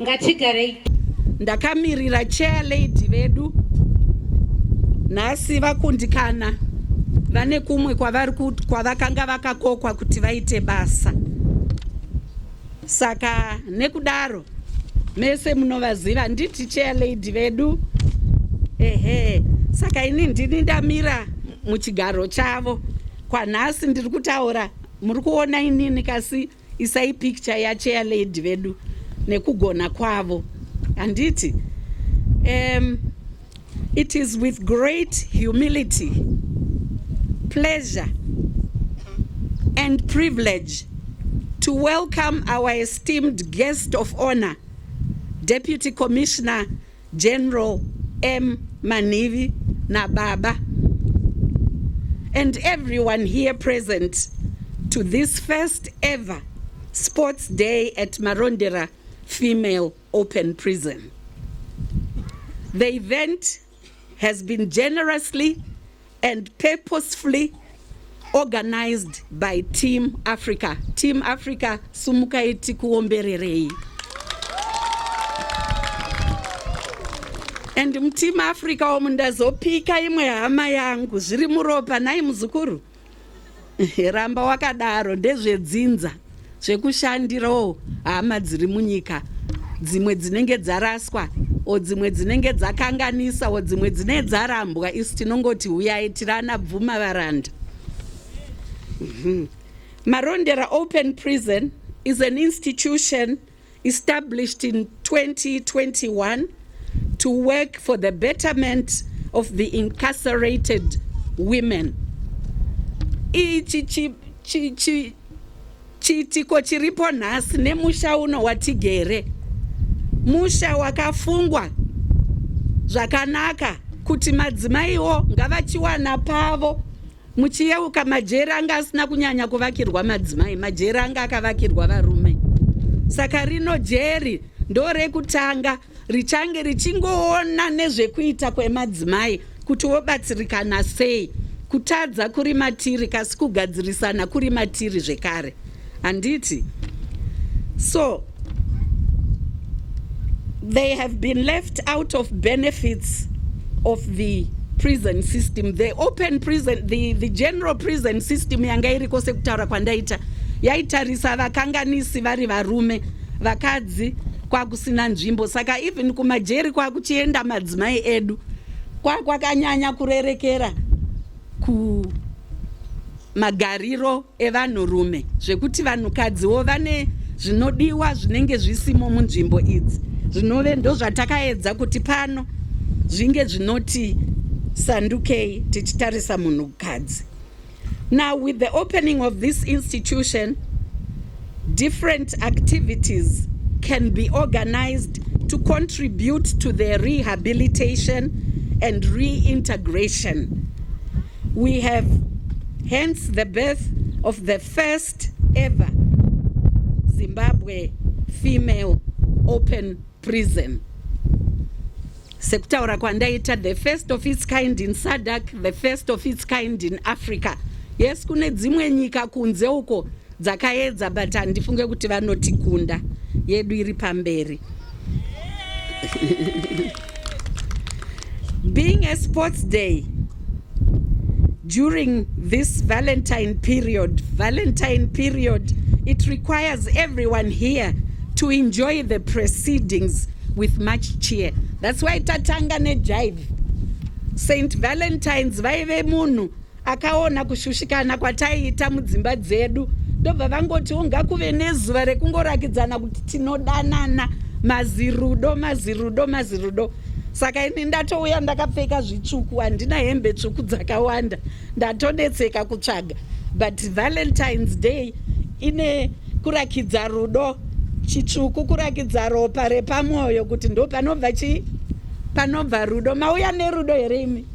Ngatigarei. Ndakamirira chair lady vedu. Nhasi vakundikana. Vane kumwe kwavakanga vakakokwa kuti vaite basa. Saka nekudaro mese munovaziva nditi chair lady vedu. Saka ini ndini ndamira muchigaro chavo. Kwanhasi ndiri kutaura muri kuona inini kasi isai picture ya chair lady vedu nekugona kwavo. Anditi it is with great humility, pleasure and privilege to welcome our esteemed guest of honor, Deputy Commissioner General M. Manivi Nababa, and everyone here present to this first ever Sports Day at Marondera Female Open Prison. The event has been generously and purposefully organized by Team Africa. Team Africa, sumukaiti kuombererei. And Team Africa omundazopika imwe hama yangu zviri muropa nai muzukuru. Ramba wakadaro ndezvedzinza zvekushandirawo hama dziri munyika. Dzimwe dzinenge dzaraswa, o dzimwe dzinenge dzakanganisa, o dzimwe dzine dzarambwa, isi tinongoti huyai tirana bvuma varanda. Marondera Open Prison is an institution established in 2021 to work for the betterment of the incarcerated women. Ichi chitiko chiripo nhasi nemusha uno watigere. Musha wakafungwa zvakanaka kuti madzimaiwo ngavachiwana pavo. Muchiyeuka majeri anga asina kunyanya kuvakirwa madzimai, majeri anga akavakirwa varume. Saka rino jeri ndo rekutanga richange richingoona nezvekuita kwemadzimai kuti wobatsirikana sei, kutadza kuri matiri kasi kugadzirisana kuri matiri zvekare. Handiti? So they have been left out of benefits of the prison system. The open prison, the general prison system yanga iriko sekutaura kwandaita yaitarisa vakanganisi vari varume, vakadzi kwakusina nzvimbo. Saka even kumajeri kwakuchienda madzimai edu kwakanyanya kurerekera ku magariro evanhurume, zvekuti vanhukadziwo vane zvinodiwa zvinenge zvisimo munzvimbo idzi. Zvinove ndo zvatakaedza kuti pano zvinge zvinoti sandukei tichitarisa munhukadzi. Now with the opening of this institution, different activities can be organized to contribute to their rehabilitation and reintegration. We have hence the birth of the first ever Zimbabwe female open prison. Sekutaura kwandaita, the first of its kind in SADC, the first of its kind in Africa. Yes, kune dzimwe nyika kunze uko dzakaedza, but handifunge kuti vanotikunda, yedu iri pamberi. Being a sports day during this Valentine period, it requires everyone here to enjoy the proceedings with much cheer. That's why tatanga ne jive. Saint Valentine's vaive munhu akaona kushushikana kwataiita mudzimba dzedu, ndobva vangoti ngakuve nezuva rekungorakidzana kuti tinodanana, mazirudo. Saka ini ndatouya ndakapfeka zvitsvuku, handina hembe tsvuku dzakawanda, ndatodetseka kutsvaga. But Valentine's Day ine kurakidza rudo, chitsvuku kurakidza ropa repamwoyo kuti ndo panobva rudo. Mauya nerudo here imi?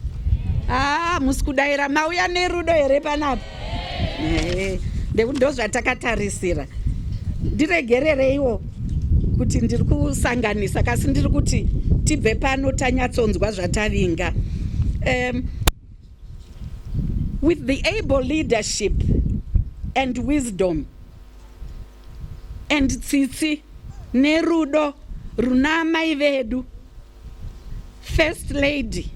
Musikudaira mauya nerudo here panapa? Ndo zvatakatarisira. Ndiregerereiwo kuti ndiri kusanganisa, kasi ndiri kuti tibve pano tanyatsonzwa zvatavinga. With the able leadership and wisdom and tsitsi nerudo runa mai vedu First Lady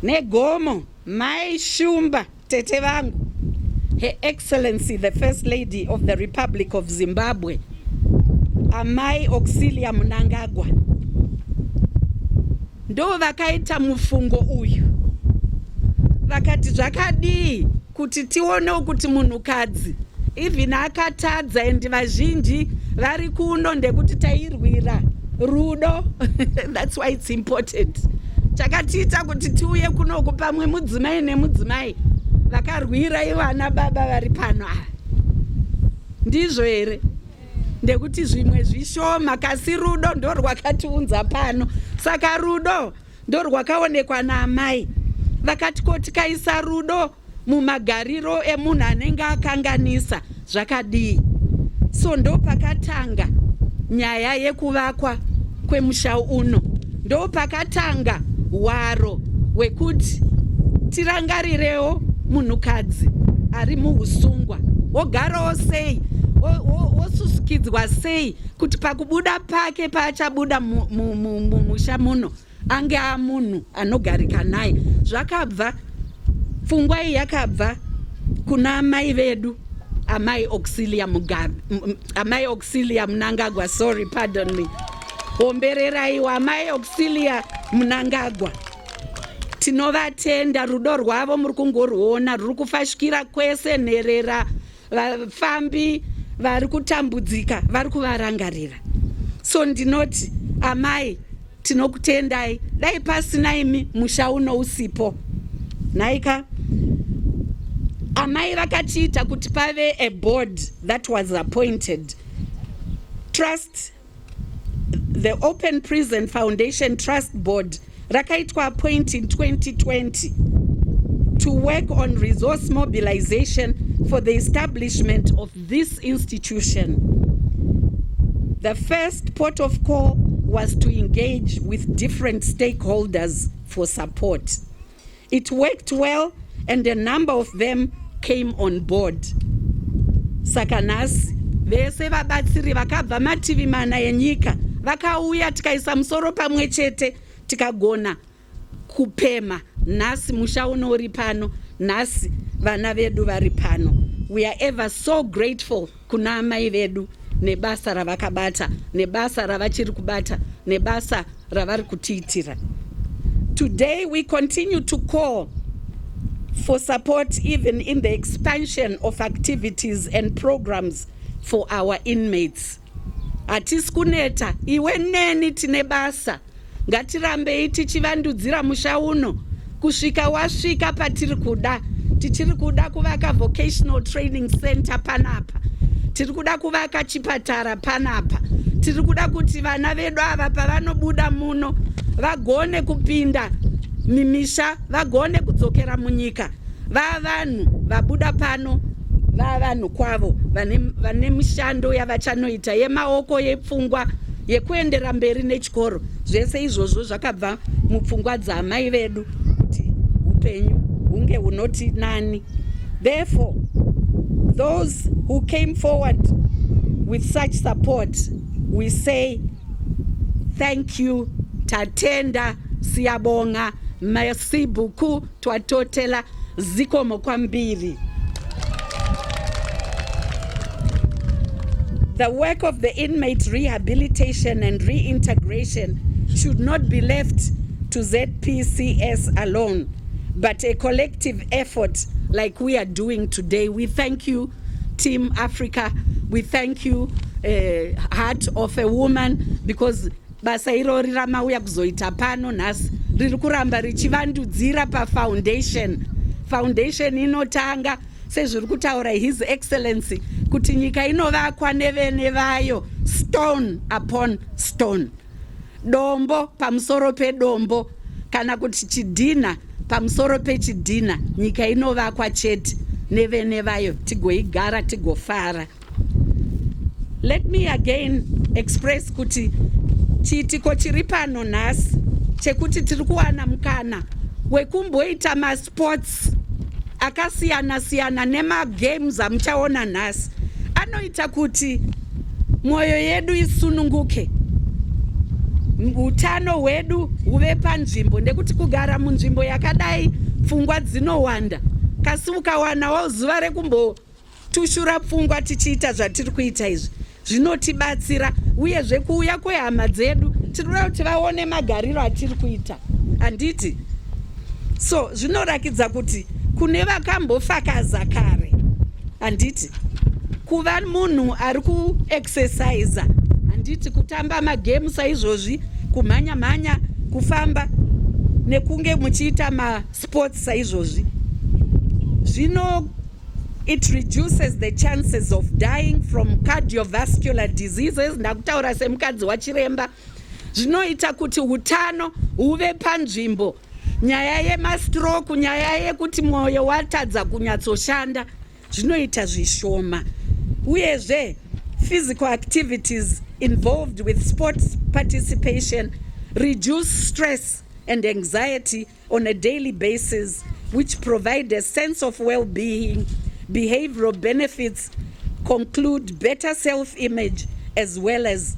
negomo mai shumba tete vangu Her Excellency the First Lady of the Republic of Zimbabwe Amai Auxilia Mnangagwa ndo vakaita mufungo uyu vakati zvakadii kuti tionewo kuti munhukadzi even akatadza endi vazhinji vari kuno ndekuti tairwira rudo that's why it's important chakatiita kuti tiuye kunoku pamwe mudzimai nemudzimai vakarwira ivana baba vari pano ndizvo here ndekuti zvimwe zvishoma kasi rudo ndo rwakatiunza pano saka rudo ndo rwakaonekwa naamai vakati kuti kaisa rudo mumagariro emunhu anenge akanganisa zvakadii so ndo pakatanga nyaya yekuvakwa kwemusha uno ndo pakatanga hwaro hwekuti tirangarirewo munhukadzi ari muusungwa wogarawo sei wosusukidzwa sei kuti pakubuda pake paachabuda mumusha muno ange amunhu anogarika naye zvakabva pfungwa iyi yakabva kuna amai vedu amai Auxilia Mnangagwa sorry pardon me ombereraiwa amai Auxilia Mnangagwa tinovatenda rudo rwavo muri kungorwona ruri kufashikira kwese nherera vafambi vari kutambudzika vari kuvarangarira so ndinoti amai tinokutendai dai pasina imi musha uno usipo naika amai vakatiita kuti pave a board that was appointed trust the Open Prison Foundation Trust Board rakaitwa appoint in 2020 to work on resource mobilization for the establishment of this institution. The first port of call was to engage with different stakeholders for support. It worked well and a number of them came on board. Sakanasi vese vabatsiri vakabva mativi mana enyika vakauya tikaisa musoro pamwe chete tikagona kupema nhasi musha uno uri pano nhasi vana vedu vari pano. We are ever so grateful kuna amai vedu nebasa ravakabata nebasa ravachiri kubata nebasa ravari kutiitira. Today we continue to call for support even in the expansion of activities and programs for our inmates. Hatisi kuneta iwe neni tine basa ngatirambei tichivandudzira musha uno kusvika wasvika patiri kuda. Tichiri kuda kuvaka vocational training center panapa, tiri kuda kuvaka chipatara panapa, tiri kuda kuti vana vedu ava pavanobuda muno vagone kupinda mimisha, vagone kudzokera munyika vavanhu vabuda pano vavanhu kwavo vane mishando yavachanoita yemaoko yepfungwa yekuendera mberi nechikoro. Zvese izvozvo zvakabva mupfungwa dzamai vedu kuti upenyu hunge hunoti nani. Therefore, those who came forward with such support, we say thank you, tatenda, siyabonga, merci beaucoup, twatotela, zikomo kwambiri. The work of the inmate rehabilitation and reintegration should not be left to ZPCS alone, but a collective effort like we are doing today. We thank you, Team Africa. We thank you, Heart of a Woman, because basa irori ramauya kuzoita pano nhasi riri kuramba richivandudzira pafoundation. Foundation inotanga sezviri kutaura His Excellency kuti nyika inovakwa nevene vayo stone upon stone, dombo pamusoro pedombo, kana kuti chidhina pamusoro pechidhina. Nyika inovakwa chete nevene vayo tigoigara tigofara. Let me again express kuti chiitiko chiri pano nhasi chekuti tiri kuwana mukana wekumboita masports akasiyana siyana nemagames amuchaona nhasi anoita kuti mwoyo yedu isununguke, utano hwedu huve panzvimbo, ndekuti kugara munzvimbo yakadai pfungwa dzinowanda. Kasi ukawanawo zuva rekumbotushura pfungwa tichiita zvatiri kuita izvi, zvinotibatsira. Uyezve kuuya kwehama dzedu tinoda kuti vaone magariro atiri kuita, handiti? So zvinorakidza kuti kune vakambofakaza kare, handiti? Kuva munhu ari kuexercise, handiti? Kutamba magames saizvozvi, kumhanya-mhanya, kufamba nekunge muchiita masports saizvozvi, it reduces the chances of dying from cardiovascular diseases. Ndakutaura semukadzi wachiremba. Zvinoita kuti utano huve panzvimbo. Nyaya yemastroke, nyaya yekuti mwoyo watadza kunyatsoshanda, zvinoita zvishoma. Uyezve physical activities involved with sports participation reduce stress and anxiety on a daily basis, which provide a sense of well-being. Behavioral benefits conclude better self-image as well as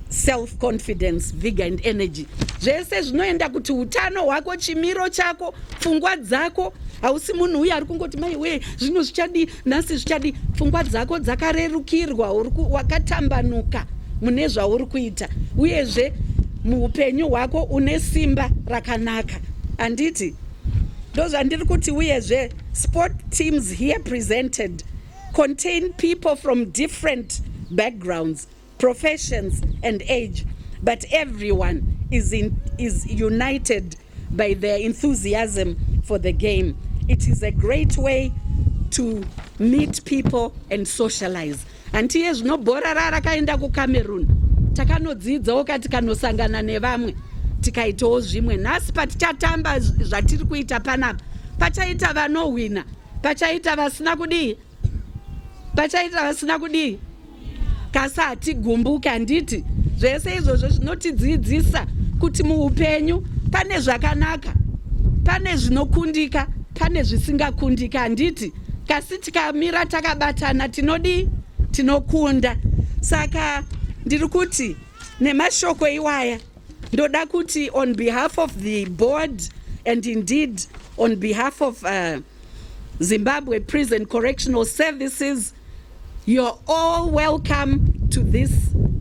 self-confidence, vigor and energy. Zvese zvinoenda kuti utano hwako, chimiro chako, pfungwa dzako, hausi munhu uye ari kungoti mai we zvino zvichadi nhasi zvichadi. Pfungwa dzako dzakarerukirwa, wakatambanuka mune zvauri kuita, uyezve muupenyu hwako une simba rakanaka, handiti? Ndozvandiri kuti uyezve sport teams here presented contain people from different backgrounds, professions and age, but everyone is united by their enthusiasm for the game. It is a great way to meet people and socialize. Antiye zvinobhora rakaenda kuCameroon, takanodzidzawo kati kanosangana nevamwe tikaitawo zvimwe. Nhasi patichatamba zvatiri kuita panapa, pachaita vanowina, pachaita vasina kudii, kasi hatigumbuke, handiti? Zvese izvozvo zvinotidzidzisa kuti muupenyu pane zvakanaka, pane zvinokundika, pane zvisingakundika, handiti? Kasi tikamira takabatana tinokunda. Saka ndiri kuti nemashoko iwaya ndoda kuti on behalf of the board and indeed on behalf of Zimbabwe Prison Correctional Services, you're all welcome to this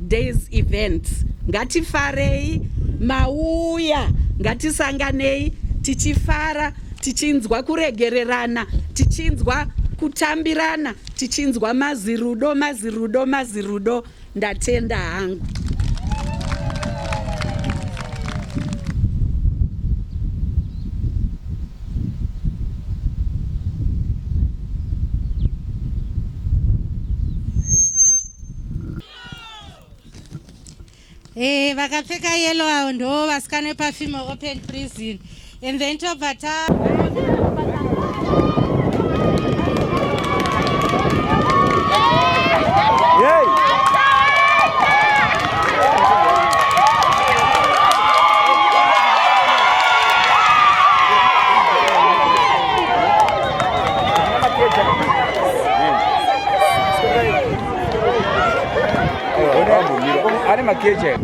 day's event. Ngatifarei, mauya, ngatisanganei, tichifara, tichinzwa kuregererana, tichinzwa kutambirana, tichinzwa mazirudo. Ndatenda hangu. Vakapfeka yellow hao ndo vasikane paFemale Open Prison. And then tobata makeje.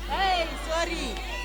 Hey, sorry.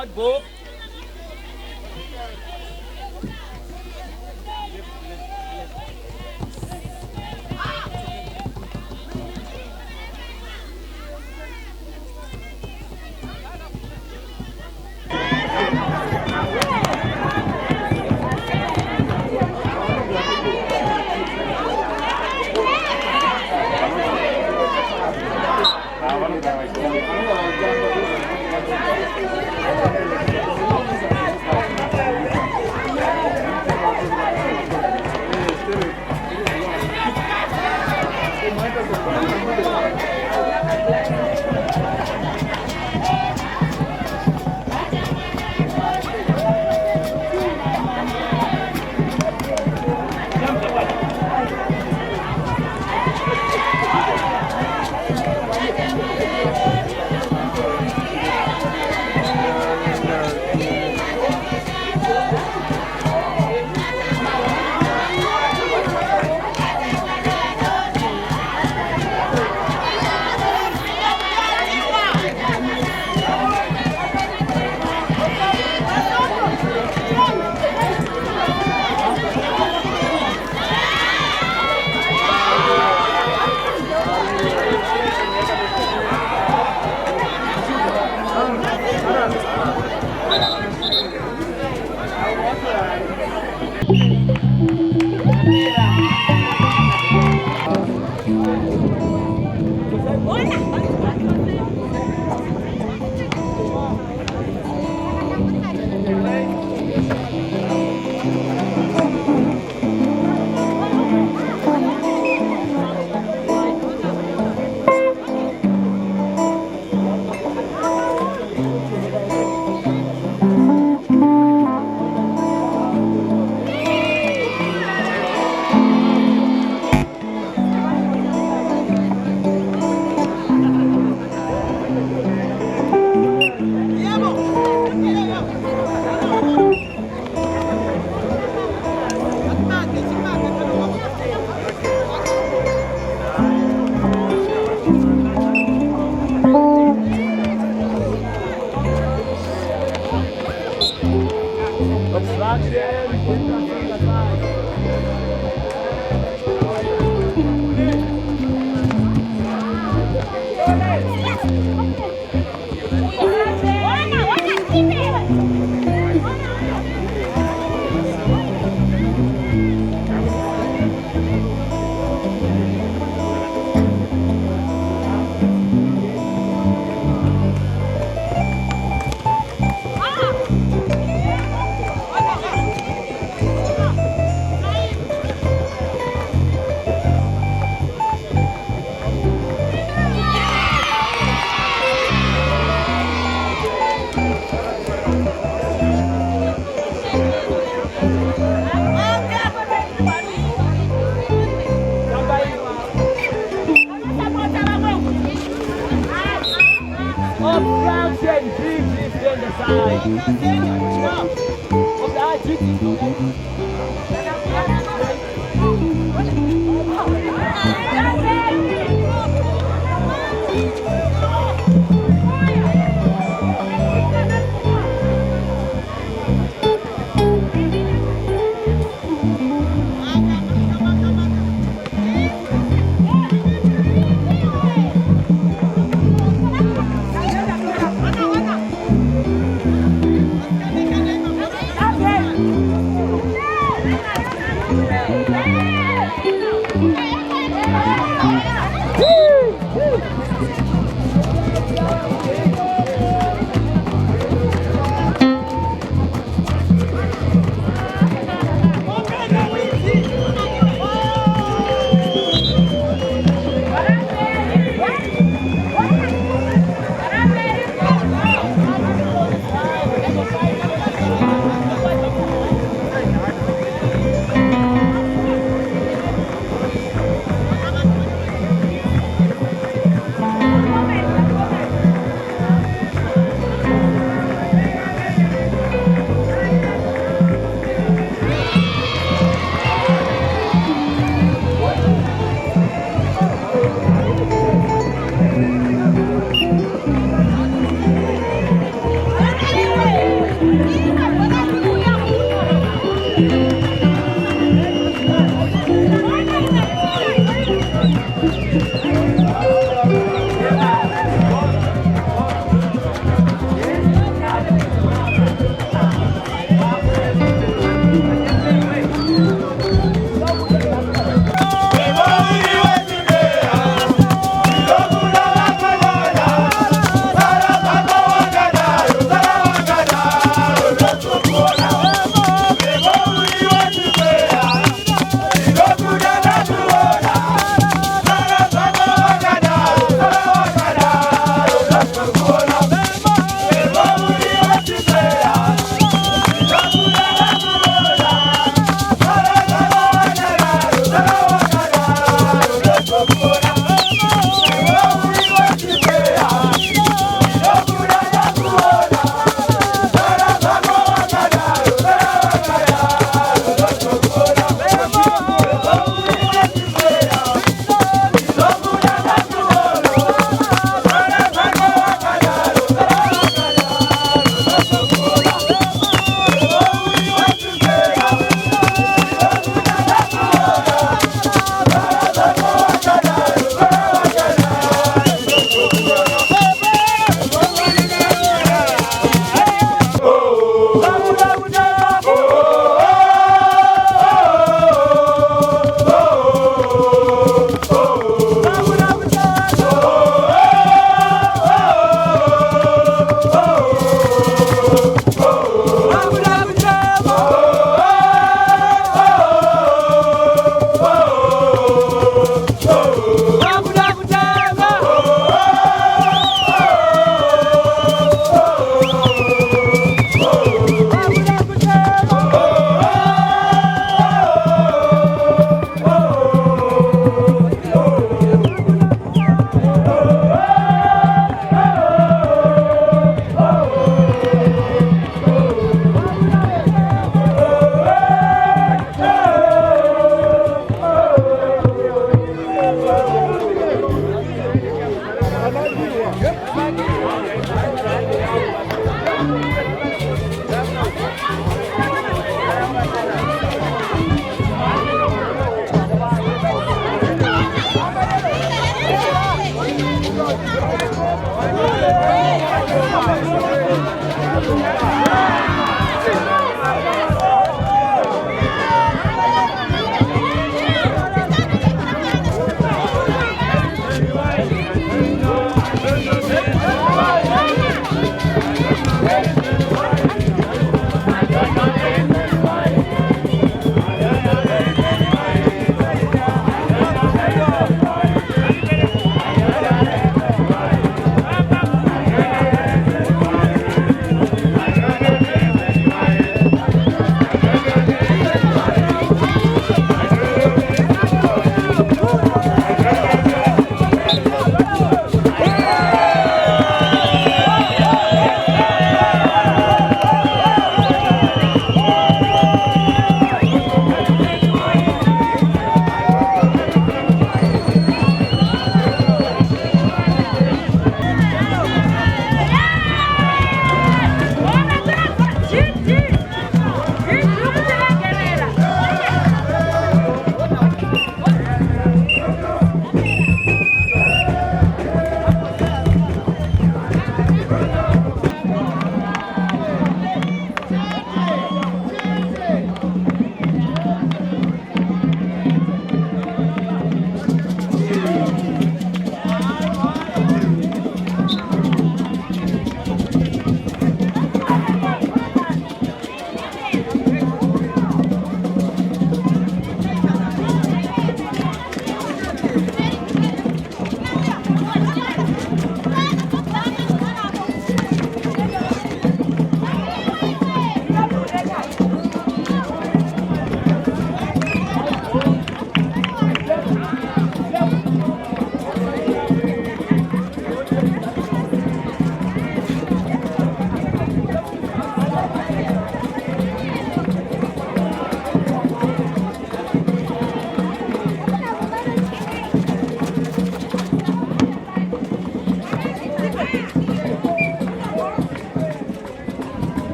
Hard ball.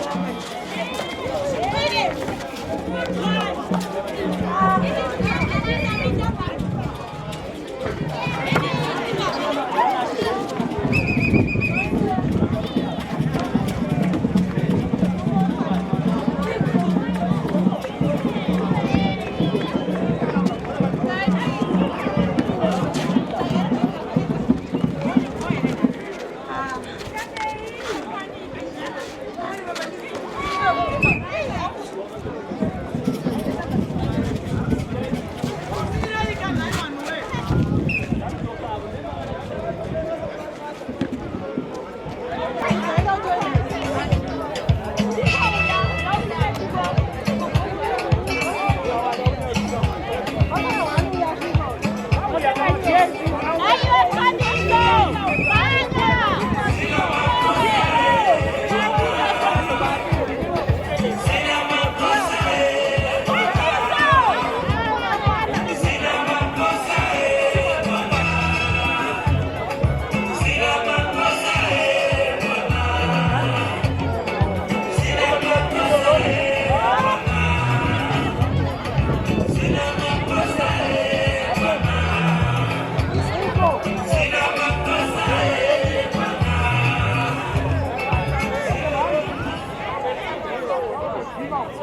Terima kasih.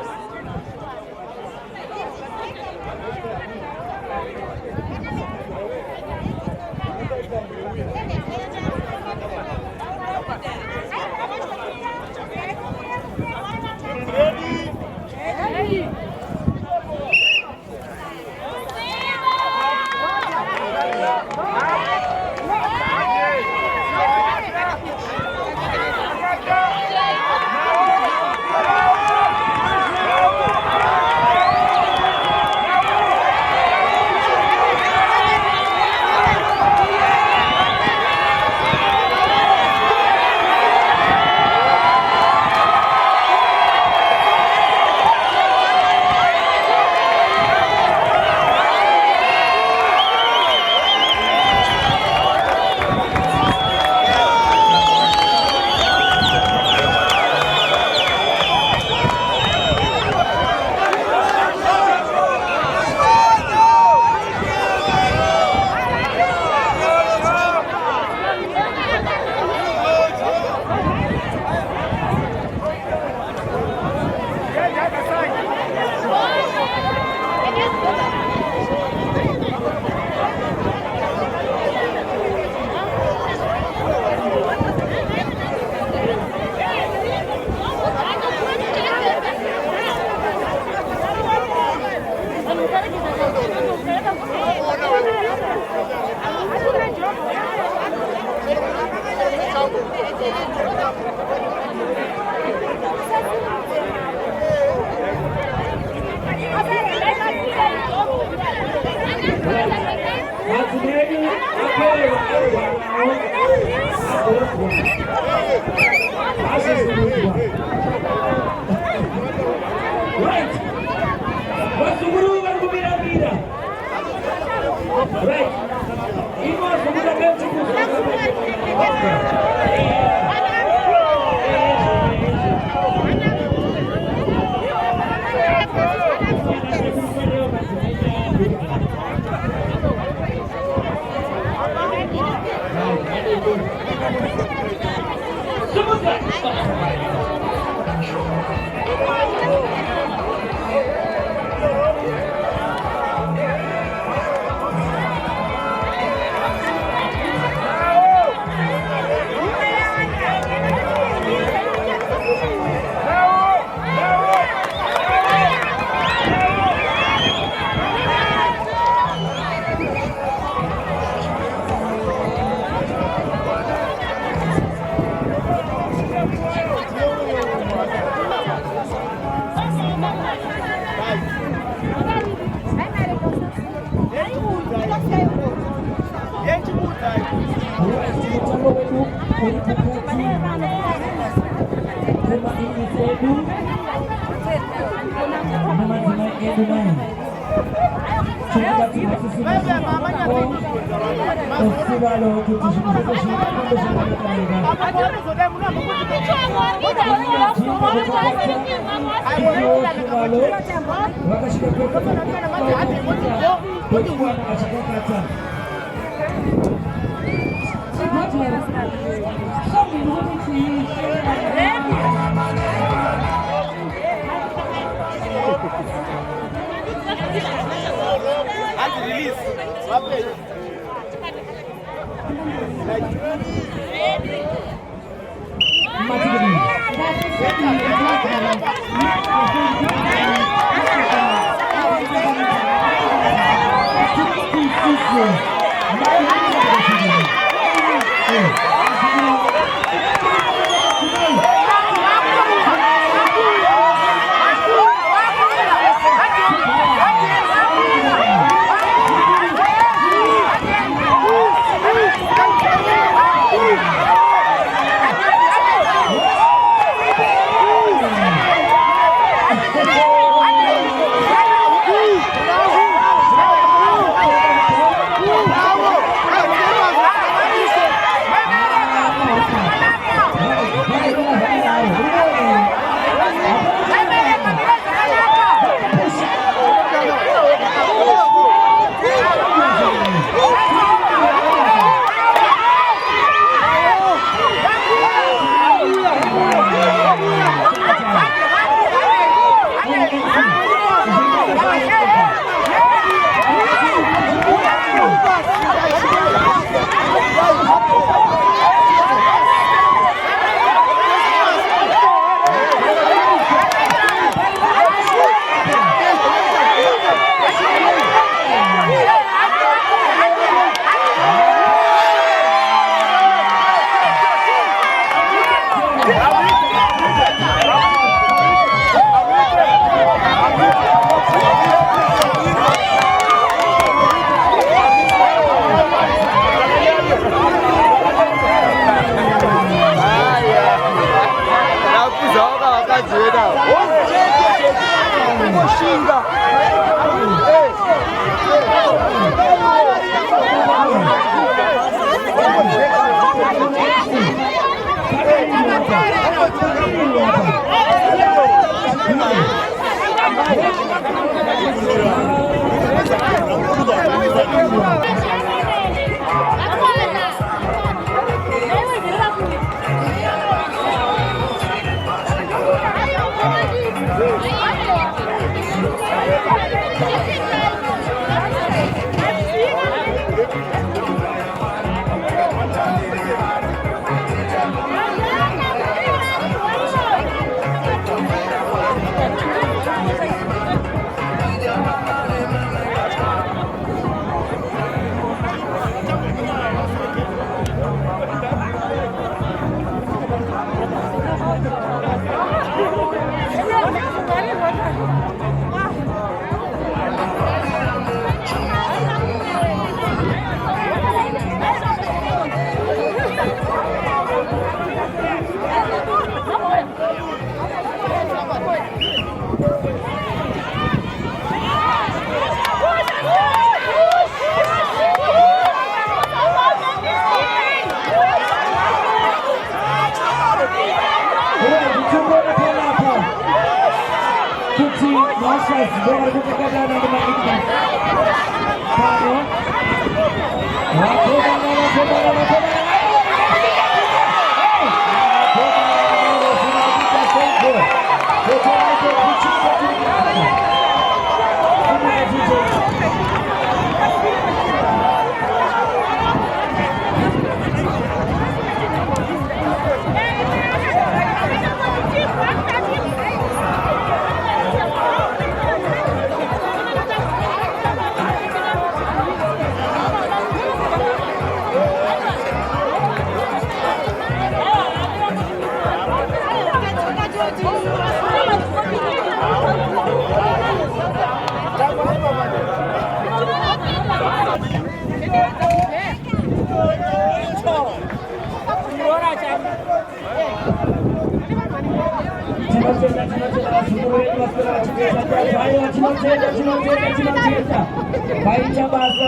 Baita basa.